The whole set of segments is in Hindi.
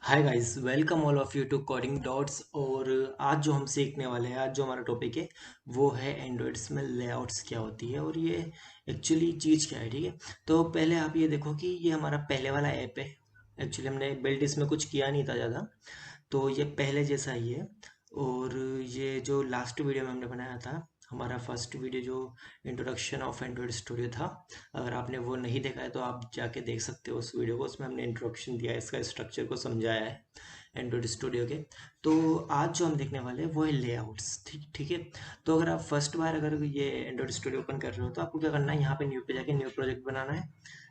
Hi guys, welcome all of you to Coding Dots. और आज जो हम सीखने वाले हैं, आज जो हमारा टॉपिक है वो है एंड्रॉइड्स में लेआउट्स क्या होती है और ये एक्चुअली चीज़ क्या है। ठीक है, तो पहले आप ये देखो कि ये हमारा पहले वाला ऐप है। एक्चुअली हमने बिल्ड इसमें कुछ किया नहीं था ज़्यादा, तो ये पहले जैसा ही है। और ये जो लास्ट वीडियो में हमने बनाया था, हमारा फर्स्ट वीडियो जो इंट्रोडक्शन ऑफ एंड्रॉइड स्टूडियो था, अगर आपने वो नहीं देखा है तो आप जाके देख सकते हो उस वीडियो को। उसमें हमने इंट्रोडक्शन दिया है, इसका स्ट्रक्चर को समझाया है एंड्रॉइड स्टूडियो के। तो आज जो हम देखने वाले हैं वो है लेआउट्स। ठीक ठीक है। तो अगर आप फर्स्ट बार अगर ये एंड्रॉइड स्टूडियो ओपन कर रहे हो तो आपको क्या करना है, यहाँ पे न्यू पे जाके न्यू प्रोजेक्ट बनाना है।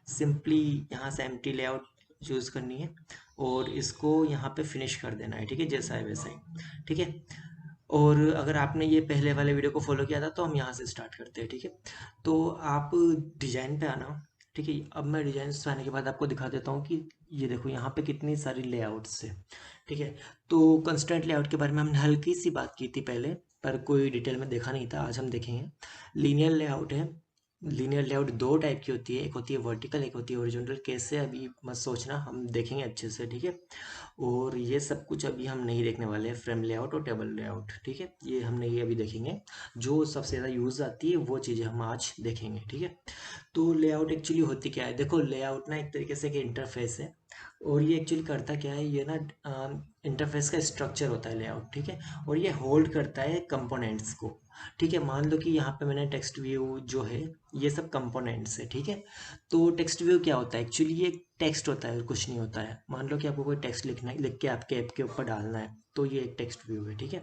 सिंपली यहाँ से एम्प्टी लेआउट चूज़ करनी है और इसको यहाँ पे फिनिश कर देना है। ठीक है, जैसा है वैसा ही। ठीक है। और अगर आपने ये पहले वाले वीडियो को फॉलो किया था तो हम यहाँ से स्टार्ट करते हैं। ठीक है, तो आप डिजाइन पे आना। ठीक है, अब मैं डिजाइन पे आने के बाद आपको दिखा देता हूँ कि ये देखो यहाँ पे कितनी सारी लेआउट्स है। ठीक है, तो कंस्ट्रेंट लेआउट के बारे में हमने हल्की सी बात की थी पहले, पर कोई डिटेल में देखा नहीं था। आज हम देखेंगे लीनियर लेआउट है। लीनियर लेआउट दो टाइप की होती है, एक होती है वर्टिकल, एक होती है हॉरिजॉन्टल। कैसे अभी मत सोचना, हम देखेंगे अच्छे से। ठीक है, और ये सब कुछ अभी हम नहीं देखने वाले हैं, फ्रेम लेआउट और टेबल लेआउट। ठीक है, ये हम नहीं अभी देखेंगे। जो सबसे ज़्यादा यूज़ आती है वो चीज़ें हम आज देखेंगे। ठीक है, तो लेआउट एक्चुअली होती क्या है। देखो, लेआउट ना एक तरीके से एक इंटरफेस है, और ये एक्चुअली करता क्या है, ये ना इंटरफेस का स्ट्रक्चर होता है लेआउट। ठीक है, और ये होल्ड करता है कंपोनेंट्स को। ठीक है, मान लो कि यहाँ पे मैंने टेक्स्ट व्यू जो है, ये सब कंपोनेंट्स है। ठीक है, तो टेक्स्ट व्यू क्या होता है, एक्चुअली ये टेक्स्ट होता है और कुछ नहीं होता है। मान लो कि आपको कोई टेक्स्ट लिखना है, लिख के आपके ऐप के ऊपर डालना है, तो ये एक टेक्स्ट व्यू है। ठीक है,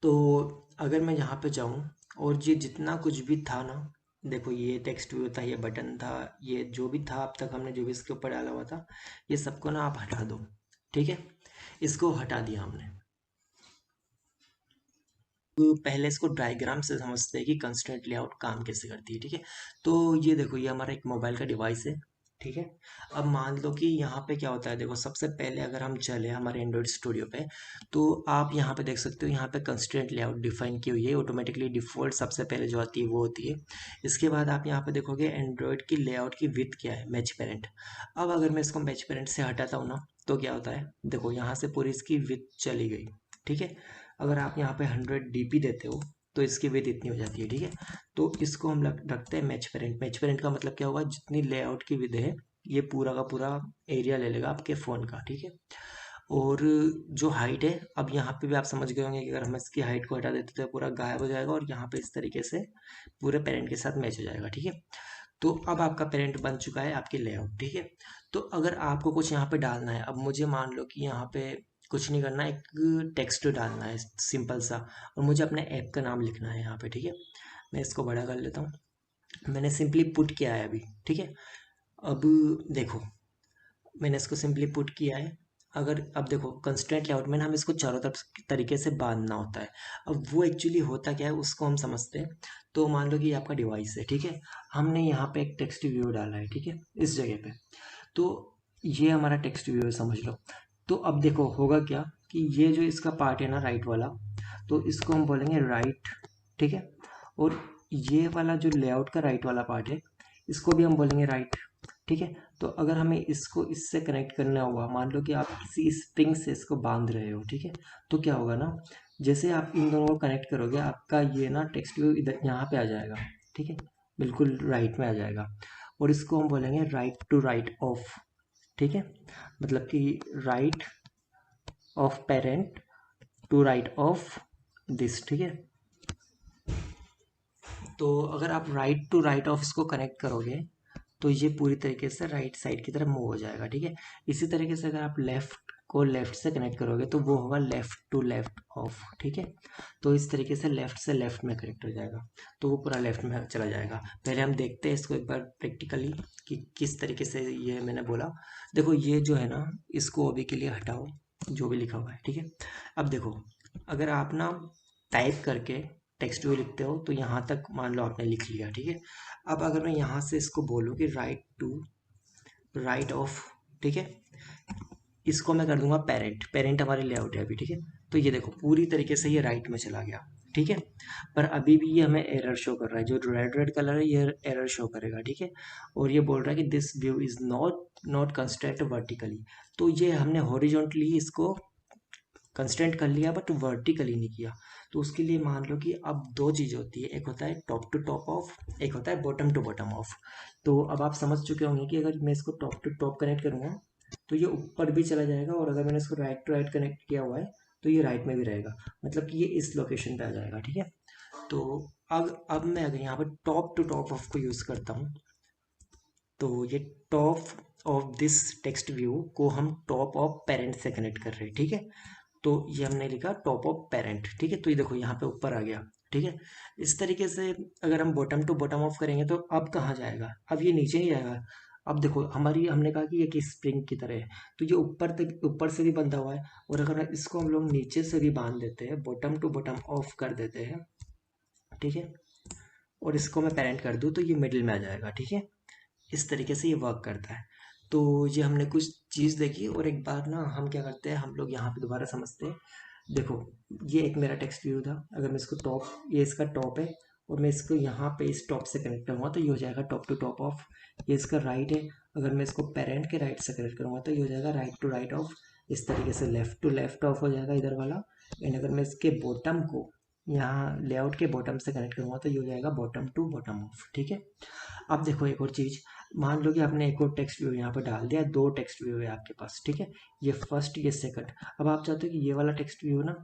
तो अगर मैं यहाँ पे जाऊँ और ये जितना कुछ भी था ना, देखो ये टेक्स्ट व्यू था, ये बटन था, ये जो भी था अब तक हमने जो भी इसके ऊपर डाला हुआ था, ये सबको ना आप हटा दो। ठीक है, इसको हटा दिया हमने। तो पहले इसको डायग्राम से समझते हैं कि कंस्ट्रेंट लेआउट काम कैसे करती है। ठीक है, तो ये देखो, ये हमारा एक मोबाइल का डिवाइस है। ठीक है, अब मान लो कि यहाँ पे क्या होता है, देखो सबसे पहले अगर हम चले हमारे एंड्रॉइड स्टूडियो पे, तो आप यहाँ पे देख सकते हो, यहाँ पे कंस्ट्रेंट लेआउट डिफाइन की हुई है। ऑटोमेटिकली डिफॉल्ट सबसे पहले जो आती है वो होती है। इसके बाद आप यहाँ पे देखोगे एंड्रॉइड की लेआउट की विड्थ क्या है, मैच पेरेंट। अब अगर मैं इसको मैच पेरेंट से हटाता हूँ ना, तो क्या होता है, देखो यहाँ से पूरी इसकी विड्थ चली गई। ठीक है, अगर आप यहाँ पे 100 DP देते हो तो इसकी विड्थ इतनी हो जाती है। ठीक है, तो इसको हम रखते हैं मैच पेरेंट। मैच पेरेंट का मतलब क्या होगा, जितनी लेआउट की विड्थ है ये पूरा का पूरा एरिया ले लेगा आपके फ़ोन का। ठीक है, और जो हाइट है, अब यहाँ पे भी आप समझ गए होंगे कि अगर हम इसकी हाइट को हटा देते तो पूरा गायब हो जाएगा, और यहाँ पे इस तरीके से पूरे पेरेंट के साथ मैच हो जाएगा। ठीक है, तो अब आपका पेरेंट बन चुका है आपकी लेआउट। ठीक है, तो अगर आपको कुछ यहाँ पे डालना है, अब मुझे मान लो कि यहाँ पे कुछ नहीं करना, एक टेक्स्ट डालना है सिंपल सा, और मुझे अपने ऐप का नाम लिखना है यहाँ पे। ठीक है, मैं इसको बड़ा कर लेता हूँ। मैंने सिंपली पुट किया है अभी। ठीक है, अब देखो, मैंने इसको सिंपली पुट किया है। अगर अब देखो, कंस्ट्रेंट लेआउट में ना हम इसको चारों तरफ तरीके से बांधना होता है। अब वो एक्चुअली होता क्या है उसको हम समझते हैं। तो मान लो कि ये आपका डिवाइस है। ठीक है, हमने यहाँ पे एक टेक्स्ट व्यू डाला है। ठीक है, इस जगह पे, तो ये हमारा टेक्स्ट व्यू है, समझ लो। तो अब देखो होगा क्या, कि ये जो इसका पार्ट है ना, राइट वाला, तो इसको हम बोलेंगे राइट। ठीक है, और ये वाला जो लेआउट का राइट वाला पार्ट है, इसको भी हम बोलेंगे राइट। ठीक है, तो अगर हमें इसको इससे कनेक्ट करना हुआ, मान लो कि आप किसी स्प्रिंग से इसको बांध रहे हो। ठीक है, तो क्या होगा ना, जैसे आप इन दोनों को कनेक्ट करोगे, आपका ये ना टेक्स्ट व्यू इधर यहाँ पे आ जाएगा। ठीक है, बिल्कुल राइट में आ जाएगा, और इसको हम बोलेंगे राइट टू राइट ऑफ। ठीक है, मतलब कि right of parent to right of this. ठीक है, तो अगर आप राइट टू राइट ऑफ इसको कनेक्ट करोगे तो ये पूरी तरीके से राइट साइड की तरफ मूव हो जाएगा। ठीक है, इसी तरीके से अगर आप लेफ्ट को लेफ्ट से कनेक्ट करोगे तो वो होगा लेफ्ट टू लेफ्ट ऑफ। ठीक है, तो इस तरीके से लेफ्ट से लेफ्ट में कनेक्ट हो जाएगा, तो वो पूरा लेफ्ट में चला जाएगा। पहले हम देखते हैं इसको एक बार प्रैक्टिकली कि किस तरीके से ये मैंने बोला। देखो ये जो है ना, इसको अभी के लिए हटाओ, जो भी लिखा हुआ है। ठीक है, अब देखो, अगर आप ना टाइप करके टेक्स्ट व्यू लिखते हो तो यहाँ तक मान लो आपने लिख लिया। ठीक है, अब अगर मैं यहाँ से इसको बोलूँ कि राइट टू राइट ऑफ, ठीक है, इसको मैं कर दूंगा पेरेंट। पेरेंट हमारी लेआउट है अभी। ठीक है, तो ये देखो पूरी तरीके से ये राइट में चला गया, ठीक है। पर अभी भी ये हमें एरर शो कर रहा है, जो रेड रेड कलर है ये एरर शो करेगा, ठीक है। और ये बोल रहा है कि this view is not not constraint vertically. तो ये हमने हॉरिजॉन्टली इसको कंस्ट्रेंट कर लिया बट वर्टिकली नहीं किया। तो उसके लिए मान लो कि अब दो चीज़ होती है, एक होता है टॉप टू टॉप ऑफ, एक होता है बॉटम टू बॉटम ऑफ। तो अब आप समझ चुके होंगे कि अगर मैं इसको टॉप टू टॉप कनेक्ट करूँगा तो ये ऊपर भी चला जाएगा, और अगर मैंने इसको राइट टू राइट कनेक्ट किया हुआ है तो ये राइट में भी रहेगा, मतलब कि ये इस लोकेशन पे आ जाएगा, ठीक है। तो अब मैं अगर यहाँ पर टॉप टू टॉप ऑफ को यूज़ करता हूँ, तो ये top of this text view को हम टॉप ऑफ पेरेंट से कनेक्ट कर रहे हैं, ठीक है। तो ये हमने लिखा टॉप ऑफ पेरेंट, ठीक है। तो ये देखो यहाँ पे ऊपर आ गया, ठीक है। इस तरीके से अगर हम बॉटम टू बॉटम ऑफ करेंगे तो अब कहाँ जाएगा, अब ये नीचे ही जाएगा। अब देखो हमारी, हमने कहा कि ये कि स्प्रिंग की तरह है, तो ये ऊपर तक ऊपर से भी बंधा हुआ है, और अगर इसको हम लोग नीचे से भी बांध देते हैं, बॉटम टू बॉटम ऑफ कर देते हैं, ठीक है, और इसको मैं पेरेंट कर दूँ तो ये मिडिल में आ जाएगा, ठीक है। इस तरीके से ये वर्क करता है। तो ये हमने कुछ चीज़ देखी, और एक बार ना हम क्या करते हैं, हम लोग यहाँ पे दोबारा समझते हैं। देखो ये एक मेरा टेक्स्ट व्यू था, अगर मैं इसको टॉप, ये इसका टॉप है, और मैं इसको यहाँ पे इस टॉप से कनेक्ट करूँगा तो ये हो जाएगा टॉप टू टॉप ऑफ। ये इसका राइट है, अगर मैं इसको पेरेंट के राइट से कनेक्ट करूँगा तो ये हो जाएगा राइट टू राइट ऑफ। इस तरीके से लेफ्ट टू लेफ्ट ऑफ हो जाएगा इधर वाला। एंड अगर मैं इसके बॉटम को यहाँ लेआउट के बॉटम से कनेक्ट करूँगा तो ये हो जाएगा बॉटम टू बॉटम ऑफ, ठीक है। अब देखो एक और चीज़, मान लो कि आपने एक और टेक्स्ट व्यू यहाँ पर डाल दिया, दो टेक्स्ट व्यू है आपके पास, ठीक है। ये फर्स्ट, ये सेकंड। अब आप चाहते हो कि ये वाला टेक्स्ट व्यू ना,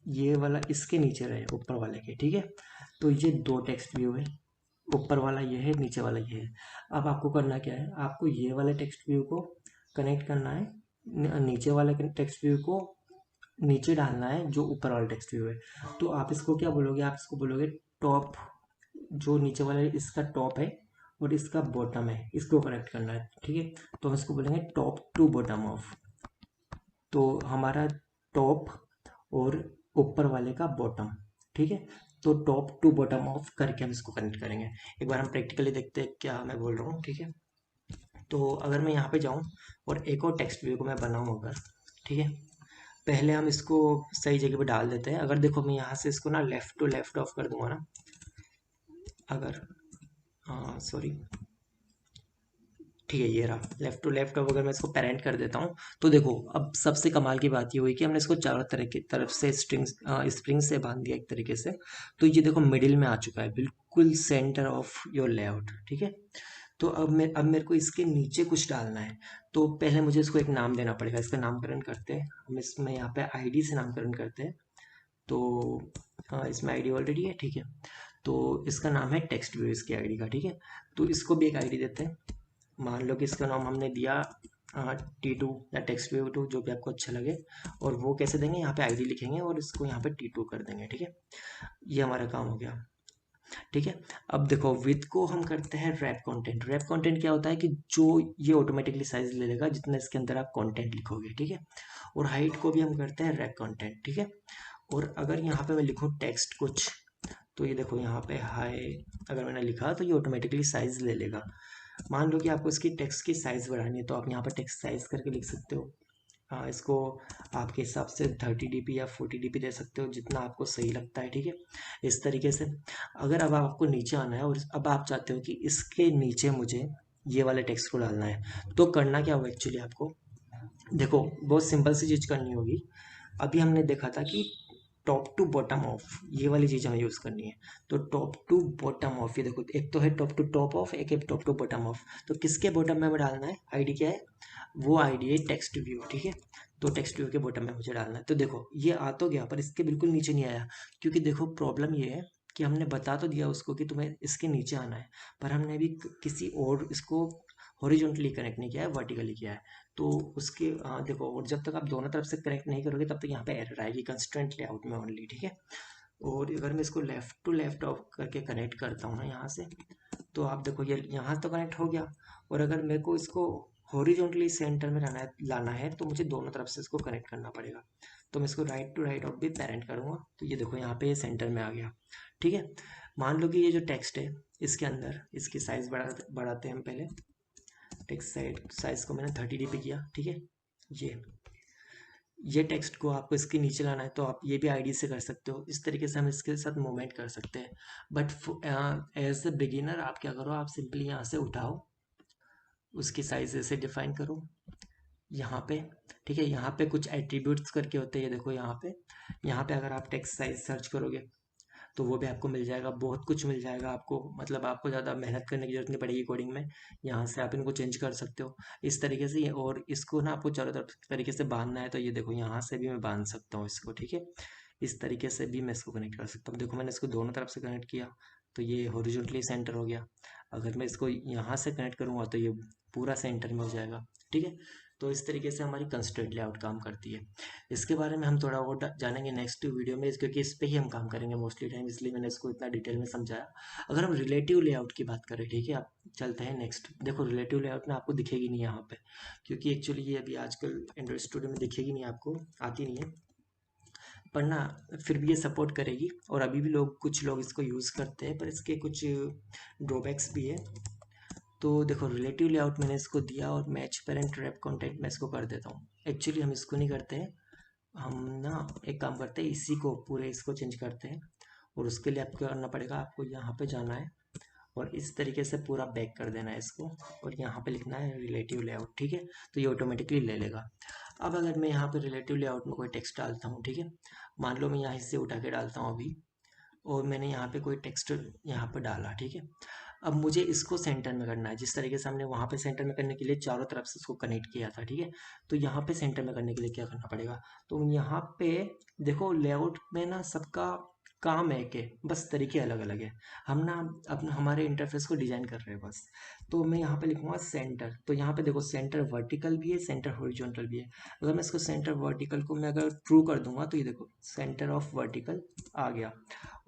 ये वाला इसके नीचे रहे ऊपर वाले के, ठीक है। तो ये दो टेक्स्ट व्यू है, ऊपर वाला ये है, नीचे वाला ये है। अब आपको करना क्या है, आपको ये वाले टेक्स्ट व्यू को कनेक्ट करना है, नीचे वाले टेक्स्ट व्यू को नीचे डालना है जो ऊपर वाला टेक्स्ट व्यू है। तो आप इसको क्या बोलोगे, आप इसको बोलोगे टॉप, जो नीचे वाला इसका टॉप है और इसका बॉटम है, इसको कनेक्ट करना है, ठीक है। तो हम इसको बोलेंगे टॉप टू बॉटम ऑफ। तो हमारा टॉप और ऊपर वाले का बॉटम, ठीक है। तो टॉप टू बॉटम ऑफ करके हम इसको कनेक्ट करेंगे। एक बार हम प्रैक्टिकली देखते हैं क्या मैं बोल रहा हूँ, ठीक है। तो अगर मैं यहाँ पे जाऊँ और एक और टेक्स्ट व्यू को मैं बनाऊँ अगर, ठीक है, पहले हम इसको सही जगह पे डाल देते हैं। अगर देखो मैं यहाँ से इसको ना लेफ्ट टू लेफ्ट ऑफ कर दूंगा ना, अगर, सॉरी, ठीक है, ये रहा लेफ्ट टू लेफ्ट। अब अगर मैं इसको पेरेंट कर देता हूँ तो देखो अब सबसे कमाल की बात ये हुई कि हमने इसको चारों तरह की तरफ से स्प्रिंग से बांध दिया एक तरीके से। तो ये देखो मिडिल में आ चुका है, बिल्कुल सेंटर ऑफ योर लेआउट, ठीक है। तो अब मेरे को इसके नीचे कुछ डालना है। तो पहले मुझे इसको एक नाम देना पड़ेगा, इसका नामकरण करते हैं हम, इसमें यहाँ पे आईडी से नामकरण करते हैं। तो इसमें आईडी ऑलरेडी है, ठीक है। तो इसका नाम है टेक्स्ट व्यू, इसकी आईडी का, ठीक है। तो इसको भी एक आईडी देते हैं। मान लो कि इसका नाम हमने दिया T2 या टेक्स्ट व्यू टू, जो भी आपको अच्छा लगे। और वो कैसे देंगे, यहाँ पे आईडी लिखेंगे और इसको यहाँ पे T2 कर देंगे, ठीक है। ये हमारा काम हो गया, ठीक है। अब देखो विथ को हम करते हैं रैप कंटेंट। रैप कंटेंट क्या होता है कि जो ये ऑटोमेटिकली साइज ले लेगा जितना इसके अंदर आप कंटेंट लिखोगे, ठीक है। और हाइट को भी हम करते हैं रैप कंटेंट, ठीक है। और अगर यहाँ पे मैं लिखूँ टेक्स्ट कुछ, तो ये देखो यहाँ पे हाय अगर मैंने लिखा तो ये ऑटोमेटिकली साइज ले लेगा। मान लो कि आपको इसकी टेक्स्ट की साइज़ बढ़ानी है तो आप यहाँ पर टेक्स्ट साइज़ करके लिख सकते हो। इसको आपके हिसाब से 30 dp या 40 dp दे सकते हो, जितना आपको सही लगता है, ठीक है। इस तरीके से अगर अब आपको नीचे आना है और अब आप चाहते हो कि इसके नीचे मुझे ये वाले टेक्स्ट को डालना है, तो करना क्या होगा एक्चुअली आपको, देखो बहुत सिंपल सी चीज़ करनी होगी। अभी हमने देखा था कि टॉप टू बॉटम ऑफ, ये वाली चीज़ हमें यूज़ करनी है। तो टॉप टू बॉटम ऑफ, ये देखो एक तो है टॉप टू टॉप ऑफ, एक है टॉप टू बॉटम ऑफ। तो किसके बॉटम में हमें डालना है, आईडी क्या है, वो आईडी है टेक्स्ट व्यू, ठीक है। तो टेक्स्ट व्यू के बॉटम में मुझे डालना है। तो देखो ये आ तो गया पर इसके बिल्कुल नीचे नहीं आया, क्योंकि देखो प्रॉब्लम ये है कि हमने बता तो दिया उसको कि तुम्हें इसके नीचे आना है, पर हमने अभी किसी और इसको हॉरिजॉन्टली कनेक्ट नहीं किया है, वर्टिकली किया है। तो उसके देखो, और जब तक आप दोनों तरफ से कनेक्ट नहीं करोगे तब तक यहाँ पे एरर आएगी कंस्ट्रेंट लेआउट में ओनली, ठीक है। और अगर मैं इसको लेफ्ट टू लेफ्ट ऑफ करके कनेक्ट करता हूँ ना यहाँ से, तो आप देखो ये यहाँ तो कनेक्ट हो गया। और अगर मेरे को इसको हॉरिजॉन्टली सेंटर में लाना है तो मुझे दोनों तरफ से इसको कनेक्ट करना पड़ेगा। तो मैं इसको राइट टू राइट ऑफ भी पेरेंट करूँगा तो ये देखो यहाँ पे ये सेंटर में आ गया, ठीक है। मान लो कि ये जो टेक्स्ट है इसके अंदर इसकी साइज बढ़ाते हैं हम पहले। टेक्स्ट साइज को मैंने 30 dp किया, ठीक है। ये ये टेक्स्ट को आपको इसके नीचे लाना है तो आप ये भी आईडी से कर सकते हो। इस तरीके से हम इसके साथ मूवमेंट कर सकते हैं। बट एज अ बिगिनर आप क्या करो, आप सिंपली यहाँ से उठाओ, उसकी साइज ऐसे डिफाइन करो यहाँ पे। ठीक है, यहाँ पे कुछ एट्रीब्यूट्स करके होते हैं, ये देखो यहाँ पे अगर आप टेक्स्ट साइज सर्च करोगे तो वो भी आपको मिल जाएगा, बहुत कुछ मिल जाएगा आपको, मतलब आपको ज़्यादा मेहनत करने की जरूरत नहीं पड़ेगी कोडिंग में। यहाँ से आप इनको चेंज कर सकते हो इस तरीके से। ये और इसको ना आपको चारों तरफ तरीके से बांधना है तो ये देखो यहाँ से भी मैं बांध सकता हूँ इसको। ठीक है, इस तरीके से भी मैं इसको कनेक्ट कर सकता हूँ। देखो मैंने इसको दोनों तरफ से कनेक्ट किया तो ये हॉरिजॉन्टली सेंटर हो गया। अगर मैं इसको यहाँ से कनेक्ट करूँगा तो ये पूरा सेंटर में हो जाएगा। ठीक है, तो इस तरीके से हमारी कंस्ट्रेंट लेआउट काम करती है। इसके बारे में हम थोड़ा और जानेंगे नेक्स्ट वीडियो में, क्योंकि इस पे ही हम काम करेंगे मोस्टली टाइम, इसलिए मैंने इसको इतना डिटेल में समझाया। अगर हम रिलेटिव लेआउट की बात करें, ठीक है, आप चलते हैं नेक्स्ट। देखो रिलेटिव लेआउट में आपको दिखेगी नहीं यहाँ पे, क्योंकि एक्चुअली ये अभी आजकल एंड्रॉइड स्टूडियो में दिखेगी नहीं, आपको आती नहीं है, पर ना फिर भी ये सपोर्ट करेगी और अभी भी कुछ लोग इसको यूज़ करते हैं, पर इसके कुछ ड्रॉबैक्स भी है। तो देखो रिलेटिव लेआउट मैंने इसको दिया और मैच पेरेंट रैप कंटेंट मैं इसको कर देता हूँ। एक्चुअली हम इसको नहीं करते हैं, हम ना एक काम करते हैं, इसी को पूरे इसको चेंज करते हैं। और उसके लिए आपको क्या करना पड़ेगा, आपको यहाँ पे जाना है और इस तरीके से पूरा बैक कर देना है इसको, और यहाँ पे लिखना है रिलेटिव लेआउट। ठीक है, तो ये ऑटोमेटिकली ले लेगा। अब अगर मैं यहाँ पे रिलेटिव लेआउट में कोई टेक्स्ट डालता हूँ, ठीक है, मान लो मैं यहाँ से उठा के डालता हूँ अभी, और मैंने यहाँ पे कोई टेक्स्ट यहाँ पे डाला, ठीक है। अब मुझे इसको सेंटर में करना है, जिस तरीके से हमने वहाँ पे सेंटर में करने के लिए चारों तरफ से इसको कनेक्ट किया था, ठीक है। तो यहाँ पे सेंटर में करने के लिए क्या करना पड़ेगा, तो यहाँ पे देखो लेआउट में ना सबका काम है कि बस तरीके अलग अलग है। हम ना अपना हमारे इंटरफेस को डिजाइन कर रहे हैं बस। तो मैं यहाँ पे लिखूंगा सेंटर, तो यहाँ पे देखो सेंटर वर्टिकल भी है, सेंटर हॉरिजॉन्टल भी है। अगर मैं इसको सेंटर वर्टिकल को मैं अगर ट्रू कर दूंगा तो ये देखो सेंटर ऑफ वर्टिकल आ गया।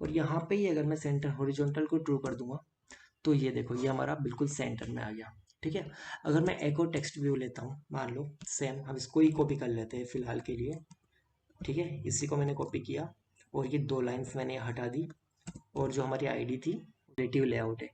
और यहाँ पे ही अगर मैं सेंटर हॉरिजॉन्टल को ट्रू कर दूंगा तो ये देखो ये हमारा बिल्कुल सेंटर में आ गया। ठीक है, अगर मैं एक और टेक्स्ट व्यू लेता हूँ, मान लो सेम हम इसको ही कॉपी कर लेते हैं फिलहाल के लिए। ठीक है, इसी को मैंने कॉपी किया और ये दो लाइंस मैंने हटा दी, और जो हमारी आईडी थी रिलेटिव लेआउट है।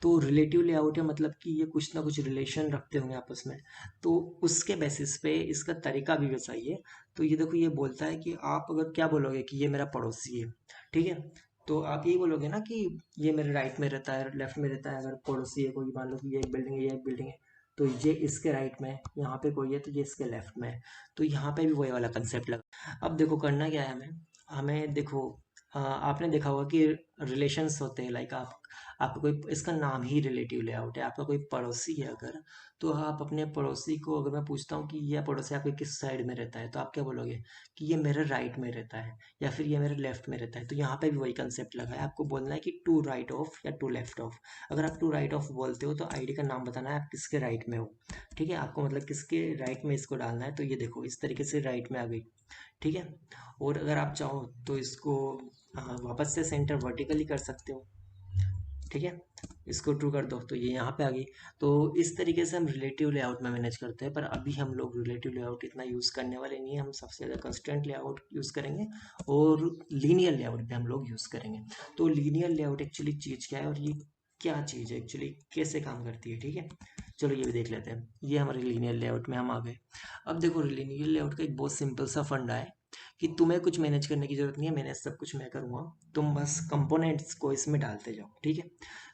तो रिलेटिव लेआउट है मतलब कि ये कुछ ना कुछ रिलेशन रखते होंगे आपस में, तो उसके बेसिस पे इसका तरीका भी वैसा ही है। तो ये देखो ये बोलता है कि आप अगर क्या बोलोगे कि ये मेरा पड़ोसी है, ठीक है, तो आप यही बोलोगे ना कि ये मेरे राइट में रहता है, लेफ्ट में रहता है। अगर पड़ोसी है कोई, मान लो कि ये एक बिल्डिंग है, ये एक बिल्डिंग है, तो ये इसके राइट में है, यहाँ पे कोई है तो ये इसके लेफ्ट में है। तो यहाँ पे भी वही वाला कंसेप्ट लगा। अब देखो करना क्या है हमें, हमें देखो आपने देखा होगा कि रिलेशंस होते हैं, लाइक आप आपका कोई इसका नाम ही रिलेटिव लेआउट है, आपका कोई पड़ोसी है अगर, तो आप अपने पड़ोसी को अगर मैं पूछता हूँ कि यह पड़ोसी आपके किस साइड में रहता है, तो आप क्या बोलोगे कि ये मेरे राइट में रहता है या फिर ये मेरे लेफ्ट में रहता है। तो यहाँ पे भी वही कंसेप्ट लगा है, आपको बोलना है कि टू राइट ऑफ या टू लेफ्ट ऑफ। अगर आप टू राइट ऑफ बोलते हो तो आईडी का नाम बताना है आप किसके राइट में हो। ठीक है, आपको मतलब किसके राइट में इसको डालना है, तो ये देखो इस तरीके से राइट में आ गई। ठीक है, और अगर आप चाहो तो इसको वापस से सेंटर वर्टिकली कर सकते हो। ठीक है, इसको ट्रू कर दो तो ये यहाँ पे आ गई। तो इस तरीके से हम रिलेटिव लेआउट में मैनेज करते हैं, पर अभी हम लोग रिलेटिव लेआउट इतना यूज़ करने वाले नहीं है, हम सबसे ज़्यादा कंस्ट्रेंट लेआउट यूज़ करेंगे और लीनियर लेआउट भी हम लोग यूज़ करेंगे। तो लीनियर लेआउट एक्चुअली चीज़ क्या है और ये क्या चीज़ है एक्चुअली, कैसे काम करती है। ठीक है, चलो ये भी देख लेते हैं। ये हमारे लीनियर लेआउट में हम आ गए। अब देखो लीनियर लेआउट का एक बहुत सिंपल सा फंडा है कि तुम्हें कुछ मैनेज करने की जरूरत नहीं है, मैनेज सब कुछ मैं करूँगा, तुम बस कंपोनेंट्स को इसमें डालते जाओ। ठीक है,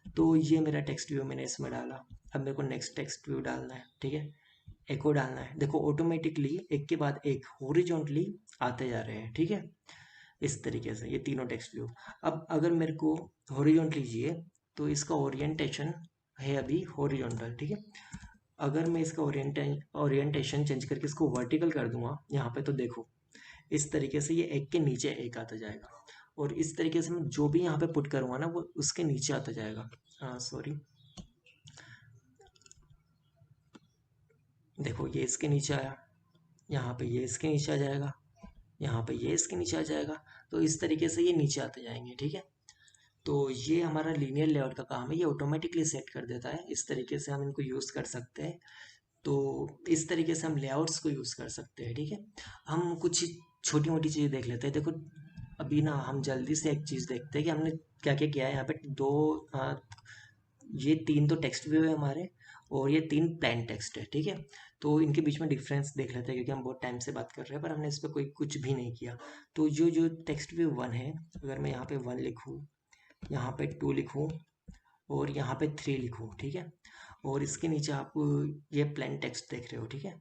तो ये मेरा टेक्स्ट व्यू मैंने इसमें डाला। अब मेरे को नेक्स्ट टेक्स्ट व्यू डालना है, ठीक है, एको डालना है। देखो ऑटोमेटिकली एक के बाद एक हॉरिजॉन्टली आते जा रहे हैं। ठीक है, इस तरीके से ये तीनों टेक्स्ट व्यू। अब अगर मेरे को हॉरिजॉन्टली चाहिए तो इसका ओरिएंटेशन है अभी हॉरिजॉन्टल। ठीक है, अगर मैं इसका ओरिएंटेशन चेंज करके इसको वर्टिकल कर दूंगा यहाँ पे, तो देखो इस तरीके से ये एक के नीचे एक आता जाएगा, और इस तरीके से मैं जो भी यहाँ पे पुट करूँगा ना वो उसके नीचे आता जाएगा। सॉरी, देखो ये इसके नीचे आया, यहाँ पे ये इसके नीचे आ जाएगा, यहाँ पे ये इसके नीचे आ जाएगा, तो इस तरीके से ये नीचे आते जाएंगे। ठीक है, तो ये हमारा लीनियर लेआउट का काम है, ये ऑटोमेटिकली सेट कर देता है। इस तरीके से हम इनको यूज़ कर सकते हैं। तो इस तरीके से हम लेआउट्स को यूज़ कर सकते हैं। ठीक है, हम कुछ छोटी मोटी चीज़ें देख लेते हैं। देखो अभी ना हम जल्दी से एक चीज़ देखते हैं कि हमने क्या क्या किया है। यहाँ पे ये तीन तो टेक्स्ट व्यू है हमारे, और ये तीन प्लेन टेक्स्ट है। ठीक है, तो इनके बीच में डिफरेंस देख लेते हैं, क्योंकि हम बहुत टाइम से बात कर रहे हैं पर हमने इस पर कोई कुछ भी नहीं किया। तो जो जो टेक्स्ट व्यू 1 है, अगर मैं यहाँ पे 1 लिखूँ, यहाँ पे 2 लिखूँ और यहाँ पे 3 लिखूँ, ठीक है। और इसके नीचे आप ये प्लेन टेक्स्ट देख रहे हो, ठीक है।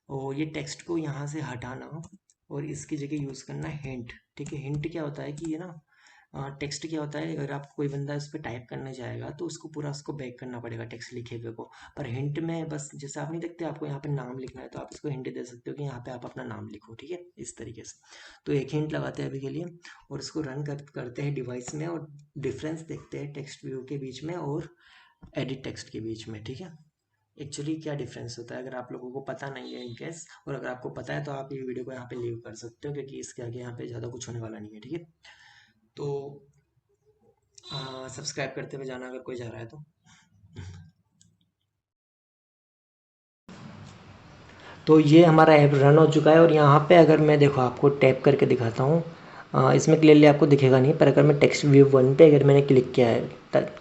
और ये टेक्स्ट को यहाँ से हटाना और इसकी जगह यूज़ करना हिंट, ठीक है। हिंट क्या होता है कि ये ना टेक्स्ट क्या होता है, अगर आप कोई बंदा इस पर टाइप करने जाएगा तो उसको पूरा उसको बैक करना पड़ेगा टेक्स्ट लिखे हुए को। पर हिंट में बस जैसे आप नहीं देखते, आपको यहाँ पे नाम लिखना है तो आप इसको हिंट दे सकते हो कि यहाँ पे आप अपना नाम लिखो, ठीक है, इस तरीके से। तो एक हिंट लगाते हैं अभी के लिए और इसको रन करते हैं डिवाइस में और डिफरेंस देखते हैं टेक्स्ट व्यू के बीच में और एडिट टेक्स्ट के बीच में, ठीक है। एक्चुअली क्या डिफरेंस होता है, अगर आप लोगों को पता नहीं है इनकेस, और अगर आपको पता है तो आप ये वीडियो को यहाँ पे लीव कर सकते हो, क्योंकि इसके आगे यहाँ पे ज़्यादा कुछ होने वाला नहीं है, ठीक है। तो सब्सक्राइब करते हुए जाना अगर कोई जा रहा है तो ये हमारा ऐप रन हो चुका है और यहाँ पे अगर मैं देखो आपको टैप करके दिखाता हूँ, इसमें क्लियरली आपको दिखेगा नहीं, पर अगर मैं टेक्स्ट व्यू 1 पे अगर मैंने क्लिक किया है,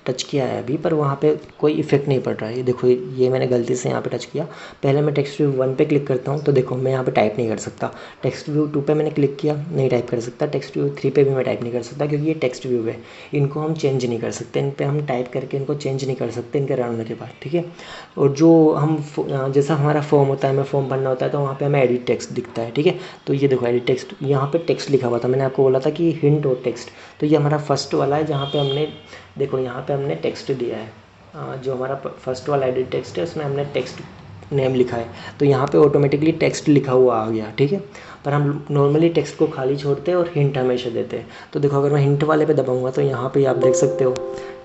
टच किया है अभी, पर वहाँ पे कोई इफेक्ट नहीं पड़ रहा है। ये देखो, ये मैंने गलती से यहाँ पे टच किया। पहले मैं टेक्स्ट व्यू 1 पे क्लिक करता हूँ तो देखो मैं यहाँ पे टाइप नहीं कर सकता। टेक्स्ट व्यू 2 पे मैंने क्लिक किया, नहीं टाइप कर सकता। टेक्स्ट व्यू 3 पे भी मैं टाइप नहीं कर सकता, क्योंकि ये टेक्स्ट व्यू है। इनको हम चेंज नहीं कर सकते, इन पर हम टाइप करके इनको चेंज नहीं कर सकते इनके रन होने के बाद, ठीक है। और जो हम जैसा हमारा फॉर्म होता है, हमें फॉर्म भरना होता है तो वहाँ पे हमें एडिट टेक्स्ट दिखता है, ठीक है। तो ये देखो एडिट टेक्स्ट, यहाँ पे टेक्स्ट लिखा हुआ था, मैंने आपको बोला था कि हिंट और टेक्स्ट। तो ये हमारा फर्स्ट वाला है जहाँ पे हमने देखो यहाँ पे हमने टेक्स्ट दिया है। जो हमारा फर्स्ट वाला एडिट टेक्स्ट है उसमें हमने टेक्स्ट नेम लिखा है, तो यहाँ पे ऑटोमेटिकली टेक्स्ट लिखा हुआ आ गया, ठीक है। पर हम नॉर्मली टेक्स्ट को खाली छोड़ते हैं और हिंट हमेशा देते हैं। तो देखो अगर मैं हिंट वाले पे दबाऊंगा तो यहाँ पे आप देख सकते हो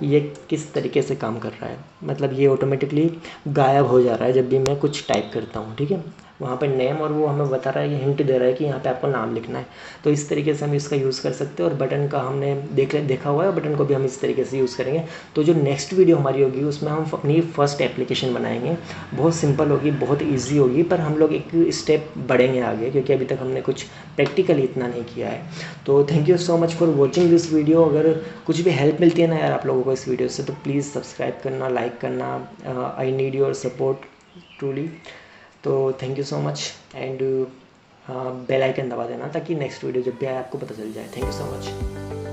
ये किस तरीके से काम कर रहा है। मतलब ये ऑटोमेटिकली गायब हो जा रहा है जब भी मैं कुछ टाइप करता हूँ, ठीक है। वहाँ पे नेम और वो हमें बता रहा है, ये हिंट दे रहा है कि यहाँ पे आपको नाम लिखना है। तो इस तरीके से हम इसका यूज़ कर सकते हैं। और बटन का हमने देखा हुआ है, बटन को भी हम इस तरीके से यूज़ करेंगे। तो जो नेक्स्ट वीडियो हमारी होगी उसमें हम अपनी फर्स्ट एप्लीकेशन बनाएंगे। बहुत सिंपल होगी, बहुत ईजी होगी, पर हम लोग एक स्टेप बढ़ेंगे आगे, क्योंकि अभी तक हमने कुछ प्रैक्टिकली इतना नहीं किया है। तो thank you so much for watching this video. अगर कुछ भी हेल्प मिलती है ना यार आप लोगों को इस वीडियो से, तो प्लीज़ सब्सक्राइब करना, लाइक करना। I need your support truly. तो thank you so much and bell icon दबा देना ताकि नेक्स्ट वीडियो जब भी आए आपको पता चल जाए। Thank you so much.